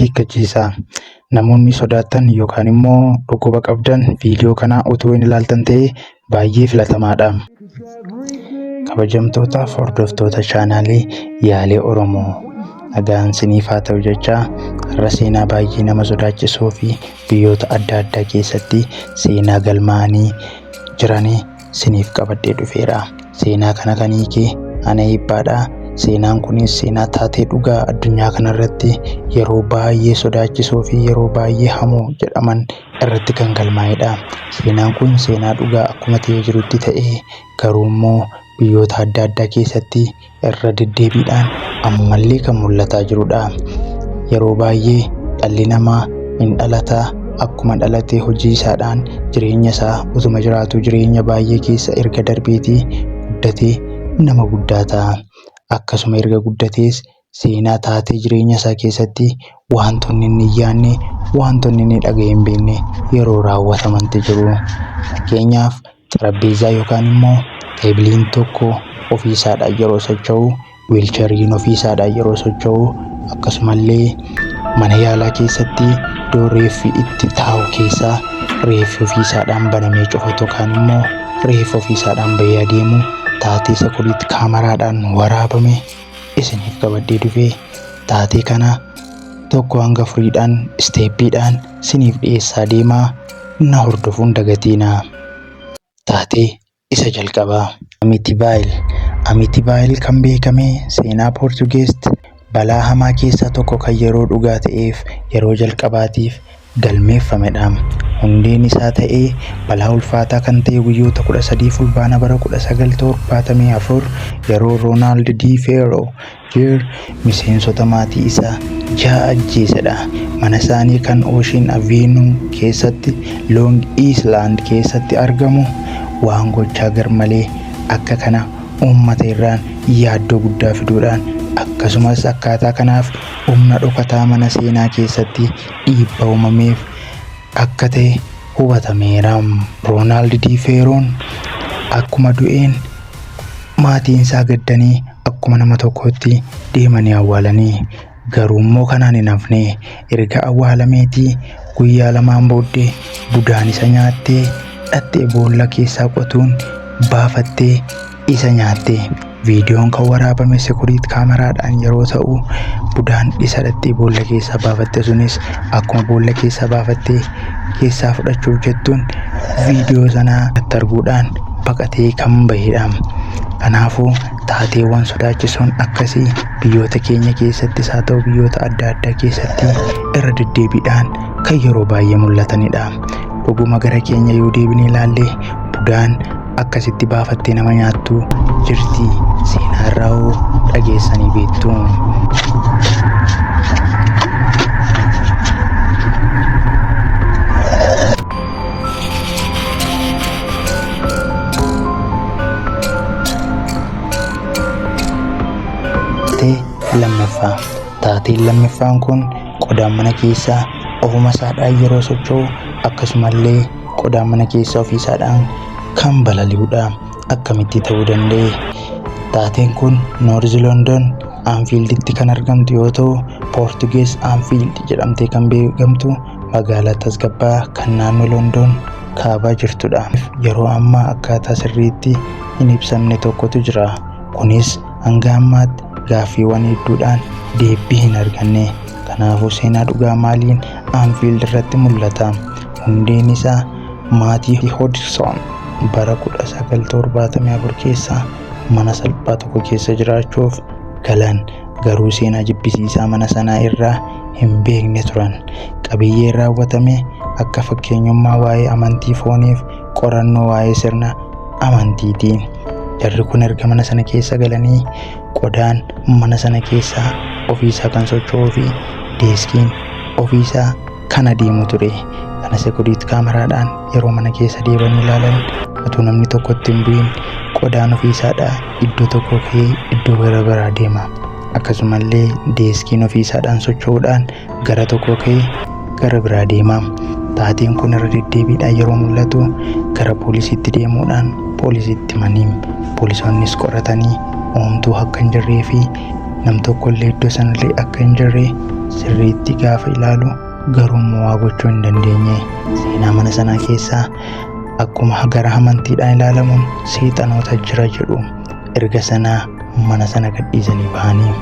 akeekkachiisa. Namoonni sodaatan yookaan immoo dhukkuba qabdan viidiyoo kana utuu hin ilaaltan ta'e baay'ee filatamaadha. Kabajamtootaaf hordoftoota chaanaalii Yaalee Oromoo, nagaan isiniif haa ta'u jechaa har'a seenaa baay'ee nama sodaachisuu fi biyyoota adda addaa keessatti seenaa galmaa'anii jiranii isiniif qabadhee dhufeera. Seenaa kana kan hiike ana Eebbaadha. Seenaan kunis seenaa taatee dhugaa addunyaa kanarratti yeroo baay'ee sodaachisuu fi yeroo baay'ee hamoo jedhaman irratti kan galmaa'edha. Seenaan kun seenaa dhugaa akkuma ta'ee jirutti ta'ee garuu immoo biyyoota adda addaa keessatti irra deddeebiidhaan ammallee kan mul'ataa jirudha. Yeroo baay'ee dhalli namaa hin dhalata, akkuma dhalatee hojii isaadhaan jireenya isaa utuma jiraatu jireenya baay'ee keessa erga darbeetii guddatee nama guddaa ta'a. Akkasuma erga guddatees seenaa taatee jireenya isaa keessatti wantoonni inni yaadne, wantoonni inni dhaga'ee hin beekne yeroo raawwatamantu jiru. Fakkeenyaaf xarapheezaa yookaan immoo teebiliin tokko ofiisaadhaan yeroo socho'u, wiilchariin ofiisaadhaan yeroo socho'u, akkasumallee mana yaalaa keessatti iddoo reeffi itti taa'u keessaa reeffi ofiisaadhaan banamee cufatu yookaan immoo reeffi ofiisaadhaan bahee adeemu taatee sakuriitti kaameraadhaan waraabame isiniif qabadhee dhufee taatee kana tokko hanga afuriidhaan isteeppiidhaan isiniif dhiyeessaa deemaa na hordofuun dagatiina. Taatee isa jalqabaa Amiitibaayil kan beekame seenaa Poortugeest balaa hamaa keessaa tokko kan yeroo dhugaa ta'eef yeroo jalqabaatiif galmeeffamedha. Hundeen isaa ta'ee balaa ulfaataa kan ta'e guyyoota 13 fulbaana bara 1974 yeroo Roonaald Dii Feeroo miseensota maatii isaa 6 ajjeesedha. Mana isaanii kan Ooshin Avenuu keessatti Long Island keessatti argamu waan gochaa garmalee akka kana uummata irraan yaaddoo guddaa fiduudhaan akkasumas akkaataa kanaaf humna dhokataa mana seenaa keessatti dhiibbaa uumameef akka ta'e hubatameera. Roonaald Dii Feeroon akkuma du'een maatiin isaa gaddanii akkuma nama tokkotti deemanii awwaalanii, garuu immoo kanaan hin hafne erga awwaalameetii guyyaa lamaan booddee budaan isa nyaattee dhattee boolla keessaa qotuun baafattee isa nyaatte. Viidiyoon kan waraabame sekuriit kaameraadhaan yeroo ta'u budaan isa dhattee boolla keessaa baafatte sunis akkuma boolla keessaa baafattee keessaa fudhachuuf jettuun viidiyoo sanaa arguudhaan baqatee kan bahedha. Kanaafuu taateewwan sodaachisuun akkasii biyyoota keenya keessattis haa ta'u biyyoota adda addaa keessatti irra deddeebiidhaan kan yeroo baay'ee mul'atanidha. Dhuguma gara keenya yoo deebinee ilaalle budaan akkasitti baafattee nama nyaattu jirti. Seenaa irraa hoo dhageessanii beektu? Taateen lammaffaan kun qodaan mana keessaa ofuma isaadhaan yeroo socho'u akkasumallee qodaan mana keessaa ofiisaadhaan kan balali'udha. Akkamitti ta'uu danda'e? Taateen kun Noorzi London Aanfiilditti kan argamtu yoo ta'u Poortugees Aanfiild jedhamtee kan beekamtu magaalaa tasgabbaa kan naannoo London kaabaa jirtudha. Yeroo ammaa akkaataa sirriitti hin ibsamne tokkotu jira. Kunis hanga ammaatti gaaffiiwwan hedduudhaan deebii hin arganne. Kanaafuu seenaa dhugaa maaliin Aanfiild irratti mul'ata? Hundeen isaa maatii Hodgson bara 1974 keessa mana salphaa tokko keessa jiraachuuf galan, garuu seenaa jibbisiisaa mana sanaa irraa hin beekne turan. Qabiyyeen raawwatame akka fakkeenyummaa waa'ee amantii fooniif qorannoo waa'ee sirna amantiitiin. Jarri kun erga mana sana keessa galanii qodaan mana sana keessaa ofiisaa kan socho'uu fi deeskiin ofiisaa kan adeemu ture. Kana sekuriit kaameraadhaan yeroo mana keessa deebanii ilaalan utuu namni tokko itti hin bu'in qodaan ofiisaadhaa iddoo tokko ka'ee iddoo garaagaraa deema. Akkasumallee deeskiin ofiisaadhaan socho'uudhaan gara tokko ka'ee gara biraa deema. Taateen kun irra deddeebiidhaan yeroo mul'atu gara poolisiitti deemuudhaan poolisiitti himanii poolisoonnis qoratanii homtuu akka hin jirree fi nam tokkollee iddoo sanallee akka hin jirre sirriitti gaafa ilaalu garuu waa gochuu hin dandeenye. Seenaa mana sanaa keessaa akkuma gara amantiidhaan ilaalamuun seexanoota jira jedhu. Erga sanaa mana sana gadhiisanii bahanii.